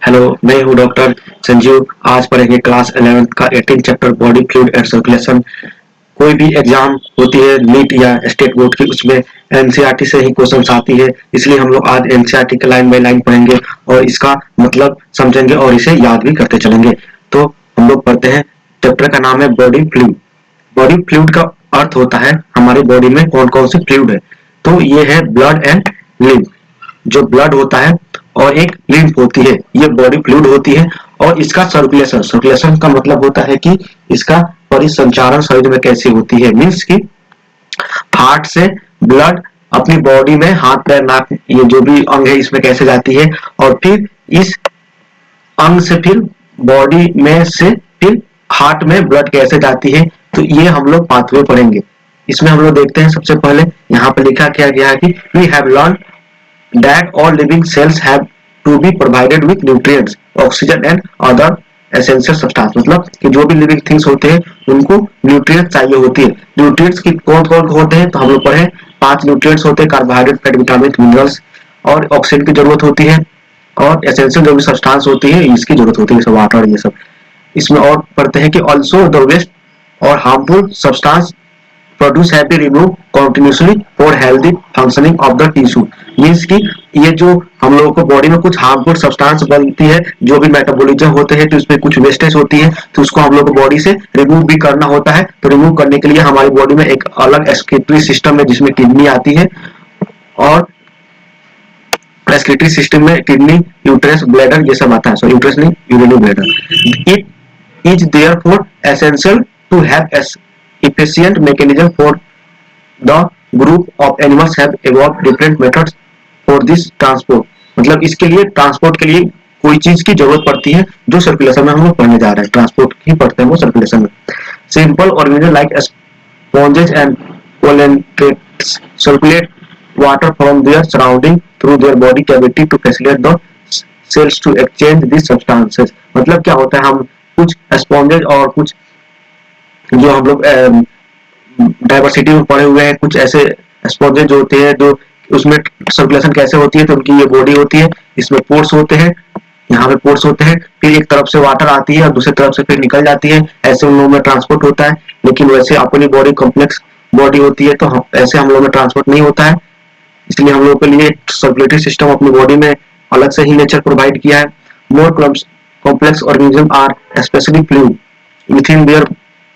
Hello, मैं हूँ doctor Sanjeev. आज पढ़ेंगे क्लास 11th का 18 chapter body fluid and circulation. कोई भी एग्जाम होती है नीट या स्टेट बोर्ड की, उसमें एनसीईआरटी से ही क्वेश्चंस आती है। इसलिए हम लोग आज एनसीईआरटी के लाइन बाय लाइन पढ़ेंगे और इसका मतलब समझेंगे और इसे याद भी करते चलेंगे। तो हम लोग पढ़ते हैं। चैप्टर का नाम है बॉडी फ्लूइड। बॉडी फ्लूइड का अर्थ होता है हमारी बॉडी में कौन कौन से फ्लूइड है। तो ये है ब्लड एंड लिम्फ। जो ब्लड होता है और एक लिम्फ होती है, ये बॉडी फ्लूइड होती है। और इसका सर्कुलेशन, सर्कुलेशन का मतलब होता है कि इसका परिसंचारण शरीर में कैसे होती है। मीन्स की हार्ट से ब्लड अपनी बॉडी में, हाथ पैर नाक ये जो भी अंग है इसमें कैसे जाती है, और फिर इस अंग से फिर बॉडी में से फिर हार्ट में ब्लड कैसे जाती है। तो ये हम लोग पाथवे पढ़ेंगे। इसमें हम लोग देखते हैं। सबसे पहले यहाँ पे लिखा क्या गया है कि we have learn that all living cells have to be provided with nutrients, oxygen and other essential substance। मतलब कि जो भी लिविंग थिंग्स होते हैं उनको न्यूट्रिएंट्स चाहिए होती है। न्यूट्रिएंट्स की कौन कौन होते हैं तो हम लोग पढ़े 5 न्यूट्रिएंट्स होते हैं, कार्बोहाइड्रेट, फैट, विटामिन, मिनरल्स, और ऑक्सीजन की जरूरत होती है, और एसेंशियल जो भी सब्सटेंस होती है इसकी जरूरत होती है, सब वाटर ये सब। इसमें और पढ़ते हैं कि ऑल्सो द वेस्ट और harmful substance produce have be remove continuously for healthy functioning of the tissue. Means की ये जो हम लोगों को बॉडी में कुछ हार्मफुल सब्सटेंस बनती है, जो भी मेटाबॉलिज्म होते हैं, तो इसमें कुछ वेस्टेज होती है, तो उसको हम लोग को बॉडी से रिमूव भी करना होता है। तो रिमूव करने के लिए हमारी बॉडी में एक अलग एक्सक्रीटरी सिस्टम है जिसमें किडनी आती है, और एक्सक्रीटरी सिस्टम में किडनी, यूट्रस, ब्लैडर ये सब आता है। सॉरी, यूट्रस नहीं, urinary bladder. It is therefore essential to have efficient mechanism for the group of animals have evolved different methods for this transport। मतलब इसके लिए ट्रांसपोर्ट के लिए कोई चीज की जरूरत पड़ती है जो सर्कुलेशन में हम लोग पढ़ने जा रहे हैं। ट्रांसपोर्ट ही पढ़ते हैं वो सर्कुलेशन में। Simple organism like sponges and coelenterates circulate water from their surrounding through their body cavity to facilitate the cells to exchange these substances। मतलब क्या होता है, हम कुछ स्पॉन्जेज और कुछ जो हम लोग डाइवर्सिटी में पढ़े हुए हैं, कुछ ऐसे स्पॉन्जेज जो होते हैं जो उसमें सर्कुलेशन कैसे होती है, तो उनकी ये बॉडी होती है, इसमें पोर्स होते हैं, यहाँ पे पोर्स होते हैं, फिर एक तरफ से वाटर आती है और दूसरी तरफ से फिर निकल जाती है, ऐसे उन लोगों में ट्रांसपोर्ट होता है। लेकिन वैसे अपनी बॉडी कॉम्प्लेक्स बॉडी होती है, तो ऐसे हम लोगों में ट्रांसपोर्ट नहीं होता है। इसलिए हम लोगों के लिए सर्कुलेटरी सिस्टम अपनी बॉडी में अलग से ही नेचर प्रोवाइड किया है। मोर complex organisms are especially fluid within their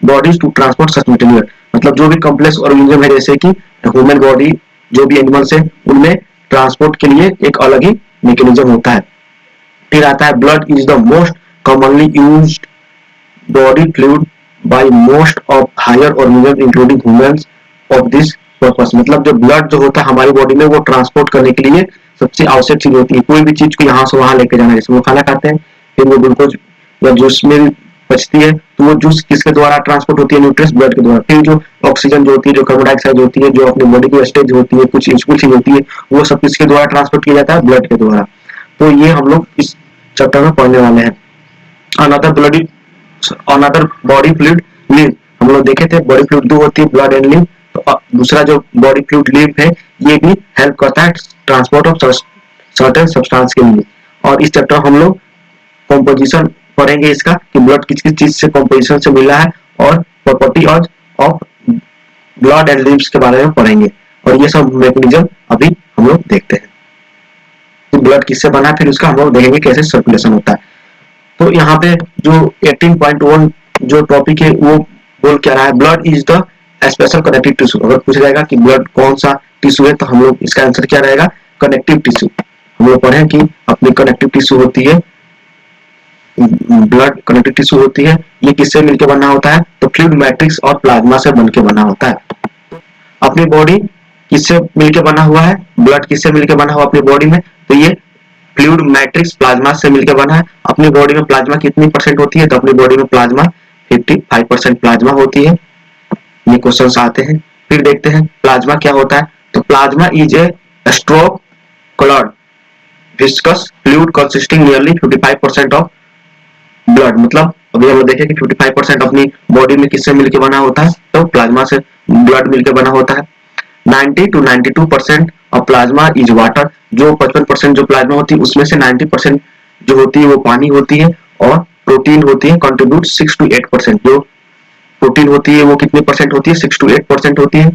bodies to transport such material। मतलब जो भी कॉम्प्लेक्स ऑर्गेनिज्म है जैसे कि ह्यूमन बॉडी, जो भी एनिमल्स है, उनमें ट्रांसपोर्ट के लिए एक अलग ही मैकेनिज्म होता है। फिर आता है blood is the most commonly used body fluid by most of higher organism including humans of this purpose. मतलब जो ब्लड जो होता है हमारी बॉडी में, वो ट्रांसपोर्ट करने के लिए सबसे आवश्यक चीज होती है। कोई भी चीज को यहाँ से वहां लेके जाना, जैसे वो खाना खाते हैं, फिर वो ग्लूकोज या जूस में बचती है, तो वो जूस किसके द्वारा ट्रांसपोर्ट होती है, न्यूट्रिएंट्स ब्लड के द्वारा। फिर जो ऑक्सीजन जो होती है, जो कार्बन डाइऑक्साइड होती है, जो अपनी बॉडी की वेस्टेज होती है, कुछ कुछ होती है, वो सब किसके द्वारा ट्रांसपोर्ट किया जाता है, ब्लड के द्वारा। तो ये हम लोग इस चैप्टर में पढ़ने वाले हैं। अनदर बॉडी फ्लूइड लिम्फ, हम लोग देखे थे बॉडी फ्लूइड 2 होती है, ब्लड एंड लिम्फ। तो दूसरा जो बॉडी फ्लूइड लिम्फ है, ये भी हेल्प करता है ट्रांसपोर्ट ऑफ सर्टेन सब्सटेंस के लिए। और इस चैप्टर हम लोग कंपोजिशन पढ़ेंगे इसका, कि ब्लड किस किस चीज से कंपोजिशन से मिला है, और प्रॉपर्टी ऑफ ब्लड एंड लिम्फ्स के बारे में पढ़ेंगे। और ये सब मैकेनिज्म अभी हम लोग देखते हैं कि ब्लड किससे बना है, फिर उसका हम लोग देखेंगे कैसे सर्कुलेशन होता है। तो यहाँ पे जो 18.1 जो टॉपिक है वो बोल क्या रहा है, blood is the special connective tissue. अगर पूछ जाएगा कि ब्लड कौन सा टिश्यू है, तो हम लोग इसका आंसर क्या रहेगा, कनेक्टिव टिश्यू। हम लोग पढ़े कि अपनी कनेक्टिव टिश्यू होती है, ब्लड कनेक्टिव टिश्यू होती है। ये किससे मिलकर बना होता है, तो फ्लूइड मैट्रिक्स और प्लाज्मा से बनकर बना होता है। अपनी बॉडी किससे मिलकर बना हुआ है, ब्लड किससे मिलकर बना हुआ अपनी बॉडी में, तो ये फ्लूइड मैट्रिक्स प्लाज्मा से मिलकर बना है। अपनी बॉडी में प्लाज्मा कितनी परसेंट होती है, तो अपनी बॉडी में प्लाज्मा 55% प्लाज्मा होती है। ये क्वेश्चंस आते हैं। फिर देखते हैं प्लाज्मा क्या होता है, तो plasma is a stroke coloured viscous fluid consisting nearly 55% of blood. मतलब अभी हम देखें कि 55% अपनी बॉडी में किससे मिलकर बना होता है, तो प्लाज्मा से ब्लड मिलकर बना होता है। 90 to 92% of plasma is water. जो 55% जो प्लाज्मा होती है उसमें से 90% जो होती है वो पानी होती है, और प्रोटीन होती है कंट्रीब्यूट 6 to 8%। जो प्रोटीन होती है वो कितने परसेंट होती है? 6 to 8% होती है।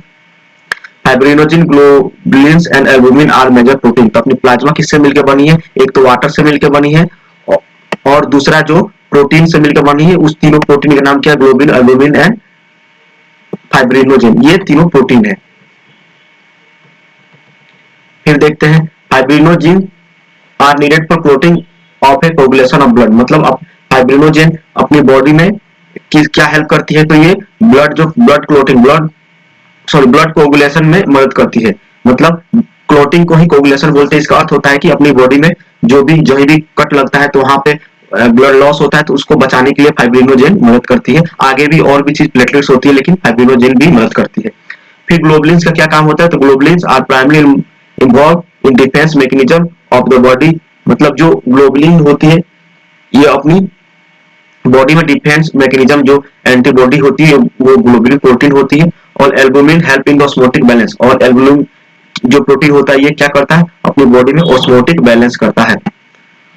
Fibrinogen, globulins and albumin are major protein. तो अपनी प्लाज्मा किससे मिलकर बनी है? एक तो वाटर से मिलकर बनी है, और दूसरा जो प्रोटीन से मिलकर बनी है। उस तीनों प्रोटीन का नाम क्या है? Globin, albumin and fibrinogen. ये तीनों प्रोटीन है। फिर देखते हैं fibrinogen are needed for clotting of a coagulation of blood. मतलब फाइब्रिनोजिन अपनी बॉडी में क्या हेल्प करती है? तो ये ब्लड क्लोटिंग, ब्लड कोगुलेशन में मदद करती है। मतलब क्लोटिंग को ही कोगुलेशन बोलते हैं। इसका अर्थ होता है कि अपनी बॉडी में जो भी कट लगता है तो वहां पे ब्लड लॉस होता है, तो उसको बचाने के लिए फाइब्रिनोजेन मदद करती है। आगे भी और भी चीज प्लेटलेट्स होती है, लेकिन फाइब्रिनोजेन भी मदद करती है। फिर ग्लोबुलिन्स का क्या काम होता है? तो globulins are primarily involve in defence mechanism of the body. मतलब जो ग्लोबुलिन होती है ये अपनी बॉडी में डिफेंस मैकेनिज्म, जो एंटीबॉडी होती है वो ग्लोबुलिन प्रोटीन होती है। और albumin help in the osmotic balance. और एल्बुमिन जो प्रोटीन होता है ये क्या करता है? अपनी बॉडी में ऑस्मोटिक बैलेंस करता है।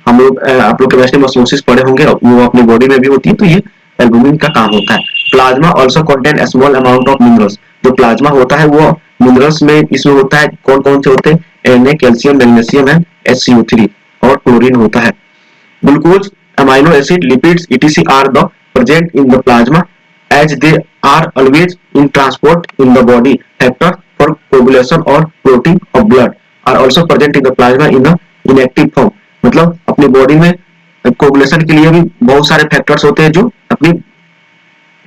हम लोग आप लोग केमिस्ट्री में ऑस्मोसिस पढ़े होंगे, वो अपनी बॉडी में भी होती है, तो ये एल्बुमिन का काम होता है। Plasma also contain small amount of minerals. जो प्लाज्मा होता है वो मिनरल्स में इसमें होता है। कौन कौन से होते हैं? Na, calcium, magnesium and HCO3, और क्लोरीन होता है। Glucose, amino acid, lipids etc are the present in the plasma as they are always in transport in the body. Factor for coagulation or clotting of blood are also present in the plasma in the inactive form. मतलब अपनी body में coagulation के लिए भी बहुत सारे factors होते हैं जो अपनी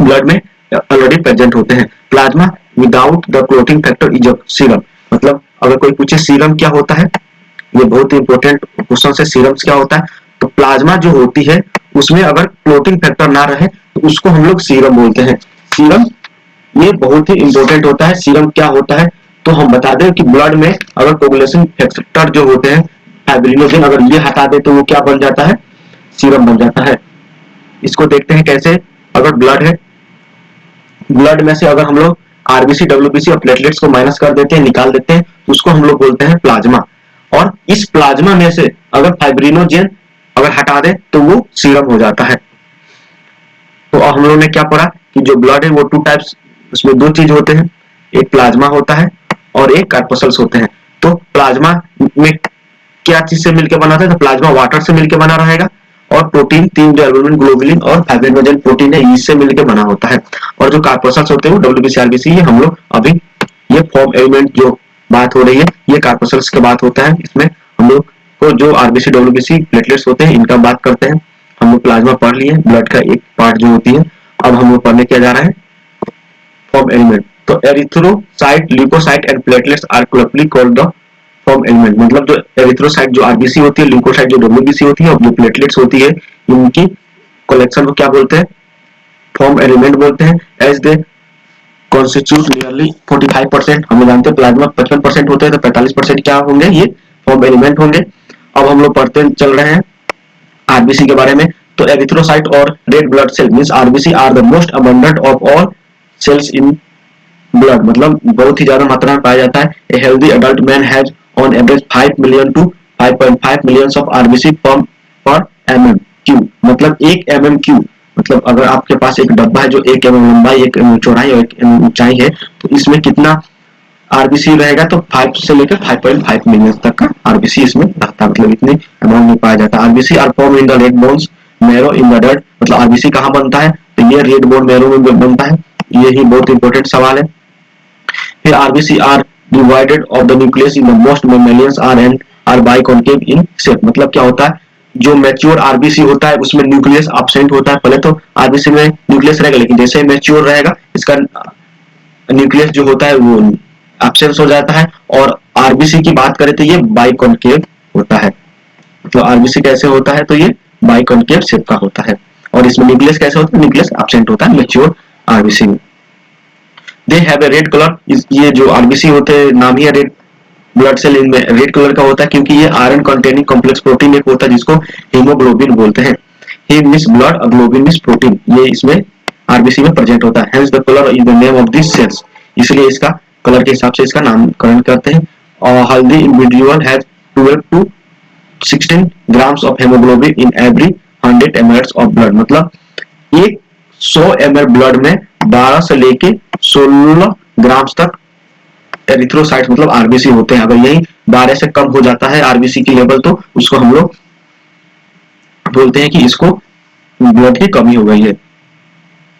ब्लड में ऑलरेडी प्रेजेंट होते हैं। Plasma without the clotting factor is serum. मतलब अगर कोई पूछे सीरम क्या होता है, ये बहुत ही इंपॉर्टेंट क्वेश्चन है। सीरम क्या होता है? तो प्लाज्मा जो होती है उसमें अगर क्लोटिंग फैक्टर ना रहे तो उसको हम लोग सीरम बोलते हैं। सीरम ये बहुत ही इंपॉर्टेंट होता है। सीरम क्या होता है? तो हम बता दें कि ब्लड में अगर कोगुलेशन फैक्टर जो होते हैं फाइब्रिनोजेन, अगर ये हटा दे तो वो क्या बन जाता है? सीरम बन जाता है। इसको देखते हैं कैसे। अगर ब्लड है, ब्लड में से अगर हम लोग आरबीसी, डब्ल्यूबीसी और प्लेटलेट्स को माइनस कर देते हैं, निकाल देते हैं, तो उसको हम लोग बोलते हैं प्लाज्मा। और इस प्लाज्मा में से अगर फाइब्रिनोजेन अगर हटा दे तो वो सीरम हो जाता है। तो हम लोगों ने क्या पढ़ा कि जो ब्लड है वो 2 टाइप्स, उसमें 2 चीज होते हैं, एक प्लाज्मा होता है और एक कार्पसल्स होते हैं। तो प्लाज्मा में क्या चीज से मिलकर बना था? तो प्लाज्मा वाटर से मिलकर बना रहेगा, और प्रोटीन 3 जो एल्बुमिन, ग्लोबुलिन और फाइब्रिनोजेन प्रोटीन है इससे मिलकर बना होता है। और जो कार्पसल्स होते हैं वो डब्ल्यूबीसी, आरबीसी, ये हम लोग अभी ये फॉर्म एलिमेंट जो बात हो रही है ये कार्पसल्स की बात होता है। इसमें हम लोग को जो आरबीसी, डब्ल्यूबीसी, प्लेटलेट्स होते हैं इनका बात करते हैं। हम लोग प्लाज्मा पढ़ लिए, ब्लड का एक पार्ट जो होती है। अब हम लोग पढ़ने क्या जा रहा है? Form element. तो erythrocyte, leucocyte and platelets are collectively called the form element. मतलब जो एरिथ्रोसाइट जो आरबीसी होती है, ल्यूकोसाइट जो डब्ल्यूबीसी होती है, और जो प्लेटलेट्स होती है इनकी कलेक्शन को क्या बोलते हैं? फॉर्म एलिमेंट बोलते हैं। As they constitute nearly 45%। हम जानते हैं प्लाज्मा 55% होते हैं, तो 45% क्या होंगे? ये फॉर्म एलिमेंट होंगे। अब हम लोग पढ़ते चल रहे हैं आरबीसी के बारे में। तो एरिथ्रोसाइट और red blood cell means RBC are the most abundant of all cells in blood. मतलब बहुत ही ज्यादा मात्रा में पाया जाता है। A healthy adult man has on average 5 million to 5.5 million of RBC per mm3। मतलब 1 mm3। मतलब अगर आपके पास एक डब्बा है जो 1 mm लंबाई, 1 mm चौड़ाई और 1 mm ऊंचाई है, तो इसमें कितना आरबीसी रहेगा? तो 5 से लेकर 5.5 मिलियन तक का आरबीसी इसमें रहता है। मतलब इतने अमाउंट में पाया जाता है। RBC are form in the red bones marrow in the blood. मतलब आरबीसी कहाँ बनता है? तो ये रेड बोन मैरो में बनता है। यही बहुत इंपॉर्टेंट सवाल है। फिर RBC are divided of the nucleus in the most mammalians are and are biconcave in shape. मतलब क्या होता है? जो मैच्योर आरबीसी होता है उसमें न्यूक्लियस एब्सेंट होता है। पहले तो आरबीसी में न्यूक्लियस रहेगा, लेकिन जैसे मैच्योर रहेगा इसका न्यूक्लियस जो होता है वो एब्सेंस हो जाता है। और आरबीसी की बात करें तो ये बाइकॉन्केव होता है। मतलब आरबीसी कैसे होता है? तो ये बाइकॉन्केव शेप का होता है। और इसमें न्यूक्लियस कैसे होता है? न्यूक्लियस एब्सेंट होता है मैच्योर आरबीसी में। They have a red colour. ये जो आरबीसी होते हैं, नाम ही है रेड ब्लड सेल, इनमें रेड कलर का होता है क्योंकि ये आयरन कंटेनिंग कॉम्प्लेक्स प्रोटीन एक होता है जिसको हीमोग्लोबिन बोलते हैं। हीम मींस ब्लड और ग्लोबिन मींस प्रोटीन। ये इसमें आरबीसी में प्रेजेंट होता है। Hence the colour is the name of this cells. इसलिए इसका कलर के हिसाब से इसका नामकरण करते हैं। और healthy individual has 12 to 16 grams of hemoglobin in every 100 ml of blood, मतलब एक 100 ml ब्लड में 12 से लेके 16 ग्राम्स तक एरिथ्रोसाइट्स मतलब आरबीसी होते हैं। अगर यही 12 से कम हो जाता है आरबीसी की लेवल तो उसको हम लोग बोलते हैं कि इसको ब्लड की कमी हो गई है,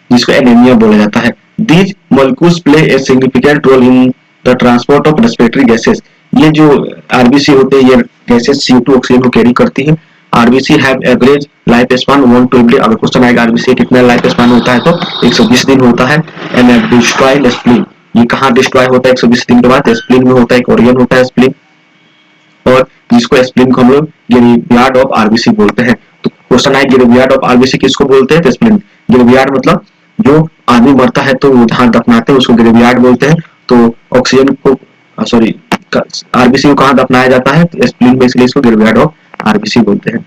जिसको एनीमिया बोला जाता है। These molecules play a significant role in the transport of respiratory gases। ये जो आरबीसी होते हैं ये गैसेस CO2 ऑक्सीजन को कैरी करती है। RBC have average life span 1 to 8 अगर क्वेश्चन आएगा आरबीसी कितना लाइफ स्पान होता है तो 120 दिन होता है। एंड डिस्ट्रॉय स्प्लीन, ये कहाँ डिस्ट्रॉय होता है 120 दिन के बाद? स्प्लीन में होता है, एक ऑर्गन होता है स्प्लीन, और जिसको स्प्लीन को हम लोग ग्रेवयार्ड ऑफ आरबीसी बोलते हैं। तो क्वेश्चन आए ग्रेवयार्ड ऑफ आरबीसी किसको बोलते हैं? तो स्प्लीन। ग्रेवयार्ड मतलब जो आदमी मरता है तो वो जहां दफनाते हैं उसको ग्रेवयार्ड बोलते हैं। तो ऑक्सीजन को सॉरी आरबीसी को कहाँ दफनाया जाता है? तो स्प्लीन में, इसलिए इसको ग्रेवयार्ड ऑफ आरबीसी बोलते हैं।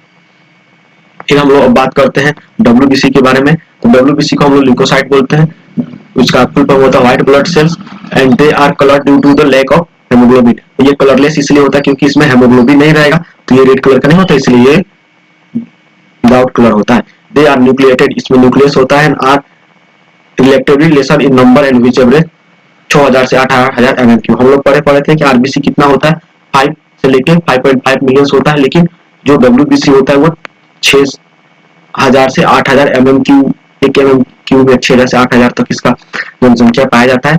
फिर हम लोग बात करते हैं डब्ल्यूबीसी के बारे में। तो डब्ल्यूबीसी को हम लोग ल्यूकोसाइट बोलते हैं। उसका फुल फॉर्म होता है white blood cells and they are coloured due to the lack of haemoglobin. ये कलरलेस इसलिए होता है क्योंकि इसमें हेमोग्लोबिन नहीं रहेगा, तो ये रेड कलर का नहीं होता, इसलिए ये विदाउट कलर होता है। दे आर न्यूक्लिएटेड, इसमें न्यूक्लियस होता है, are relatively lesser in number and which average 6000 से 8000 mmQ। हम लोग पढ़े थे कि आरबीसी कितना होता है 5 से लेके 5.5 मिलियन होता है, लेकिन जो डब्ल्यूबीसी होता है वो 6000 से 8000 mmQ, 1 mmQ में 6000 से 8000 तक इसका जनसंख्या पाया जाता है।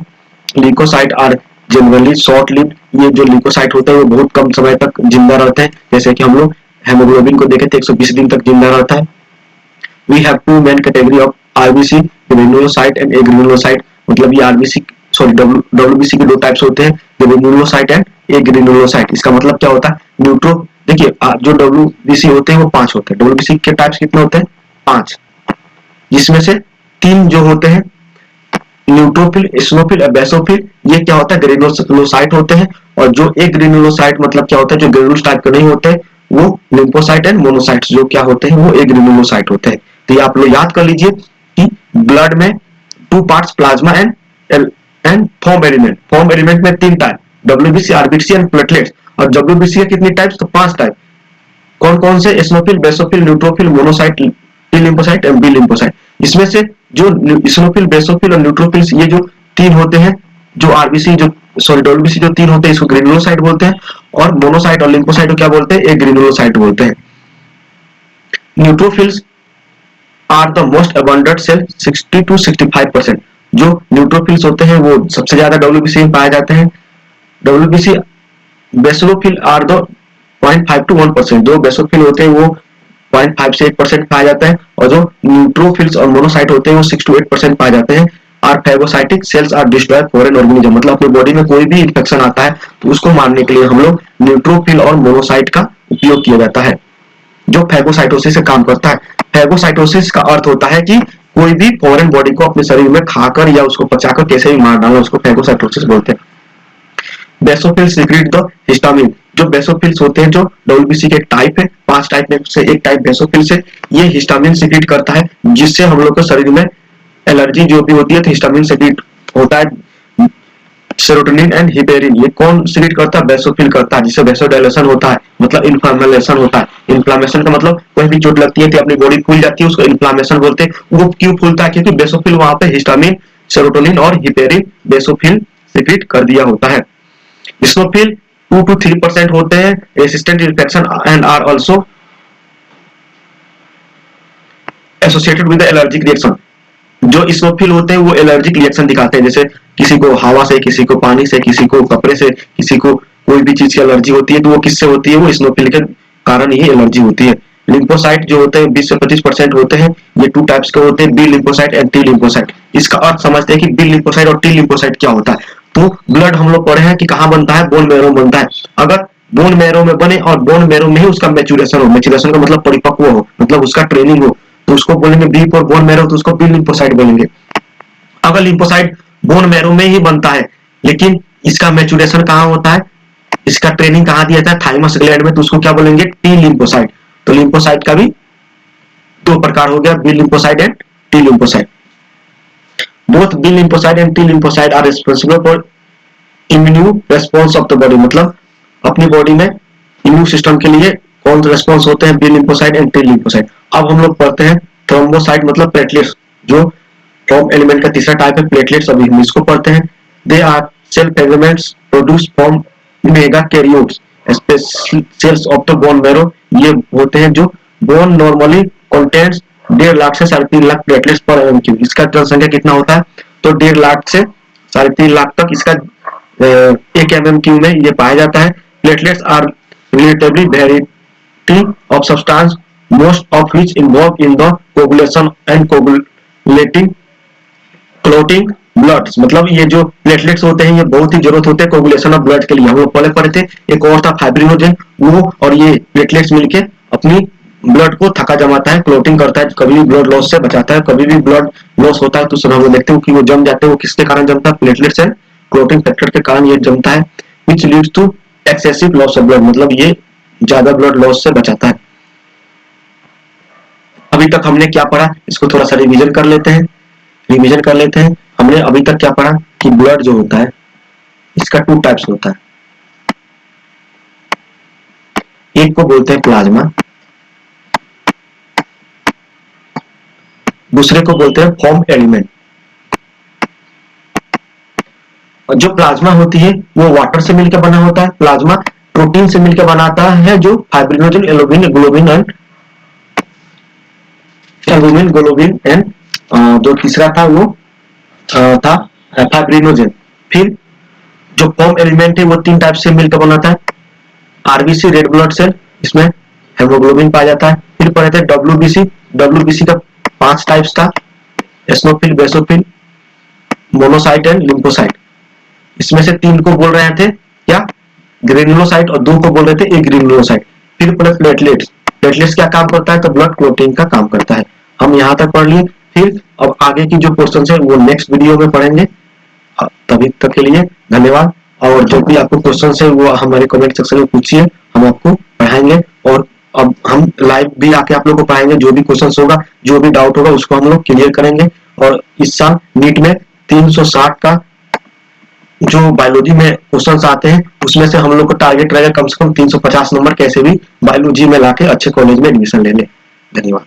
Leucocyte are generally short lived, ये जो ल्यूकोसाइट होते हैं वो बहुत कम समय तक जिंदा रहते हैं। जैसे कि हम लोग हेमोग्लोबिन को देखे थे 120 दिन तक जिंदा रहता है। We have two main category of RBC, granulocyte and agranulocyte, मतलब ये आरबीसी सॉरी डब्ल्यूबीसी के दो टाइप्स होते हैं, ग्रेनुलोसाइट एंड एग्रेनुलोसाइट। इसका मतलब क्या होता है? न्यूट्रो, देखिए जो डब्ल्यूबीसी होते हैं वो 5 होते हैं। डब्ल्यूबीसी के टाइप्स कितने होते हैं? 5, जिसमें से 3 जो होते हैं न्यूट्रोफिल, एसिनोफिल और बेसोफिल, ये क्या होता है? ग्रेनुलोसाइट होते हैं। और जो एक ग्रेनुलोसाइट मतलब क्या होता है? जो ग्रेनुल्स टाइप के नहीं होते वो लिम्फोसाइट एंड मोनोसाइट्स जो क्या होते हैं वो एक ग्रेनुलोसाइट होते हैं। तो ये आप लोग याद कर लीजिए कि ब्लड में 2 parts plasma and form element. Form element में 3 type, WBC, RBC and platelets. और डब्ल्यूबीसी के कितनी टाइप्स? तो 5 टाइप। कौन कौन से? Eosinophil, basophil, neutrophil, monocyte, T lymphocyte and B lymphocyte. इसमें से जो एसिनोफिल, बेसोफिल और न्यूट्रोफिल्स ये जो 3 होते हैं, जो आरबीसी जो सॉरी डब्ल्यूबीसी जो 3 होते हैं इसको ग्रेनुलोसाइट बोलते हैं, और मोनोसाइट और लिम्फोसाइट को क्या बोलते हैं? एक ग्रेनुलोसाइट बोलते हैं। Neutrophils are the most abundant cell, 60 to 65%। जो न्यूट्रोफिल्स होते हैं वो सबसे ज्यादा डब्ल्यूबीसी में पाए जाते हैं। WBC basophil are the 0.5 to 1%। जो बेसोफिल होते हैं वो 0.5 से 1% पाया जाता है, और जो न्यूट्रोफिल्स और मोनोसाइट होते हैं वो 6 to 8% पाए जाते हैं। Are phagocytic cells are destroy foreign organism, मतलब अपनी बॉडी में कोई भी इंफेक्शन आता है तो उसको मारने के लिए हम लोग न्यूट्रोफिल और मोनोसाइट का उपयोग किया जाता है, जो फैगोसाइटोसिस से काम करता है। फैगोसाइटोसिस का अर्थ होता है कि कोई भी फॉरेन बॉडी को अपने शरीर में खाकर या उसको पचाकर कैसे भी मार डालना, उसको फैगोसाइटोसिस बोलते हैं। बेसोफिल सीक्रेट द हिस्टामिन, जो बेसोफिल्स होते हैं जो डब्ल्यूबीसी के टाइप है, 5 टाइप में से एक टाइप बेसोफिल से, ये हिस्टामिन सीक्रेट करता है, जिससे हम लोग के शरीर में एलर्जी जो भी होती है तो हिस्टामिन सीक्रेट होता है। सेरोटोनिन एंड हिपेरिन, ये कौन सीक्रेट करता है? बेसोफिल करता है, जिससे वेसोडाइलेशन होता है, मतलब इन्फ्लामेशन होता है। इन्फ्लामेशन का मतलब कोई भी चोट लगती है तो अपनी बॉडी फूल जाती है, उसको इन्फ्लामेशन बोलते हैं। वो क्यों फूलता है? क्योंकि बेसोफिल वहां पे हिस्टामिन, सेरोटोनिन और हिपेरिन बेसोफिल सीक्रेट कर दिया होता है। इसनोफिल 2 to 3% होते हैं, resistant infection and are also associated with allergic reaction. जो इसनोफिल होते हैं वो एलर्जिक रिएक्शन दिखाते हैं, जैसे किसी को हवा से, किसी को पानी से, किसी को कपड़े से, किसी को कोई भी चीज की एलर्जी होती है तो वो किससे होती है? वो इसनोफिल के कारण ही एलर्जी होती है। लिम्फोसाइट जो होते हैं 20 से 25% होते हैं, ये 2 टाइप्स के होते हैं, B lymphocyte and T lymphocyte. इसका अर्थ समझते हैं कि बी लिम्फोसाइट और टी लिम्फोसाइट क्या होता है। तो ब्लड हम लोग पढ़े हैं कि कहाँ बनता है? बोन मैरो बनता है। अगर बोन मैरो में बने और बोन मैरो में ही उसका मैच्योरेशन हो, मैच्योरेशन का मतलब परिपक्व हो, मतलब उसका ट्रेनिंग हो, तो उसको बोलेंगे बी फॉर बोन मैरो, तो उसको बी लिम्फोसाइट बोलेंगे। अगर लिम्फोसाइट बोन मैरो में ही बनता है लेकिन इसका मैच्योरेशन कहाँ होता है, इसका ट्रेनिंग कहाँ दिया जाता है? थाइमस ग्लैंड में, तो उसको क्या बोलेंगे? T lymphocyte. तो लिम्फोसाइट का भी 2 प्रकार हो गया, B lymphocyte and T lymphocyte. Both B lymphocyte and T lymphocyte are responsible for immune response of the body, मतलब अपनी बॉडी में इम्यून सिस्टम के लिए कौन रेस्पॉन्स होते हैं, B lymphocyte and T lymphocyte. अब हम लोग पढ़ते हैं थ्रोम्बोसाइट मतलब प्लेटलेट्स, जो फॉर्म एलिमेंट का तीसरा टाइप है प्लेटलेट्स, अभी हम इसको पढ़ते हैं। They are cell fragments produce from megakaryocytes cells of the bone marrow. ये होते हैं जो बोन नॉर्मली कंटेन्स 1.5 लाख से 3.5 लाख प्लेटलेट्स पर एमक्यू। इसका जनसंख्या कितना होता है, तो 1.5 लाख से 3.5 लाख तक इसका 1 mmQ में ये पाया जाता है। Platelets are relatively variety of substance most of which involve in the coagulation and coagulating clotting bloods. मतलब ये जो प्लेटलेट्स होते हैं ये बहुत ही जरूरत होते हैं कोगुलेशन ऑफ ब्लड के लिए। हम लोग पहले पढ़े थे, एक और था फाइब्रिनोजेन, वो और ये प्लेटलेट्स मिलके अपनी ब्लड को थका जमाता है, क्लोटिंग करता है, कभी भी ब्लड लॉस से बचाता है। कभी भी ब्लड लॉस होता है तो हम लोग देखते हैं कि वो जम जाते हैं, वो किसके कारण जमता है, प्लेटलेट्स एंड क्लोटिंग फैक्टर के कारण ये जमता है, which leads to excessive loss of blood, मतलब ये ज्यादा ब्लड लॉस से बचाता है। अभी तक हमने क्या पढ़ा, इसको थोड़ा सा रिवीजन कर लेते हैं। हमने अभी तक क्या पढ़ा कि ब्लड जो होता है इसका 2 टाइप्स होता है। एक को बोलते हैं प्लाज्मा, दूसरे को बोलते हैं फॉर्म एलिमेंट। और जो प्लाज्मा होती है वो वाटर से मिलकर बना होता है। प्लाज्मा प्रोटीन से मिलकर बनाता है, जो फाइब्रिनोजन, एल्बुमिन, ग्लोबिन एंड जो तीसरा था वो था फाइब्रिनोजन। फिर जो फॉर्म एलिमेंट है वो 3 टाइप से मिलकर बनाता है। आरबीसी रेड ब्लड सेल, इसमें हेमोग्लोबिन पाया जाता है। फिर पढ़े थे डब्ल्यूबीसी का 5 टाइप्स था, एस्नोफिल, बेसोफिल, मोनोसाइट एंड लिम्फोसाइट। इसमें से 3 को बोल रहे थे क्या, ग्रेनुलोसाइट, और 2 को बोल रहे थे ग्रेनुलोसाइट। फिर पढ़े प्लेटलेट्स क्या काम करता है, तो ब्लड क्लोटिंग का काम करता है। हम यहाँ तक पढ़ लिए। फिर अब आगे की जो क्वेश्चन है वो नेक्स्ट वीडियो में पढ़ेंगे। तभी तक के लिए धन्यवाद। और जो भी आपको क्वेश्चन है वो हमारे कमेंट सेक्शन में पूछिए, हम आपको पढ़ाएंगे। और अब हम लाइव भी आके आप लोगों को पढ़ाएंगे, जो भी क्वेश्चन होगा, जो भी डाउट होगा उसको हम लोग क्लियर करेंगे। और इस साल नीट में 360 का जो बायोलॉजी में क्वेश्चन आते हैं उसमें से हम लोग को टारगेट रहेगा कम से कम 350 नंबर कैसे भी बायोलॉजी में लाके अच्छे कॉलेज में एडमिशन ले ले। धन्यवाद।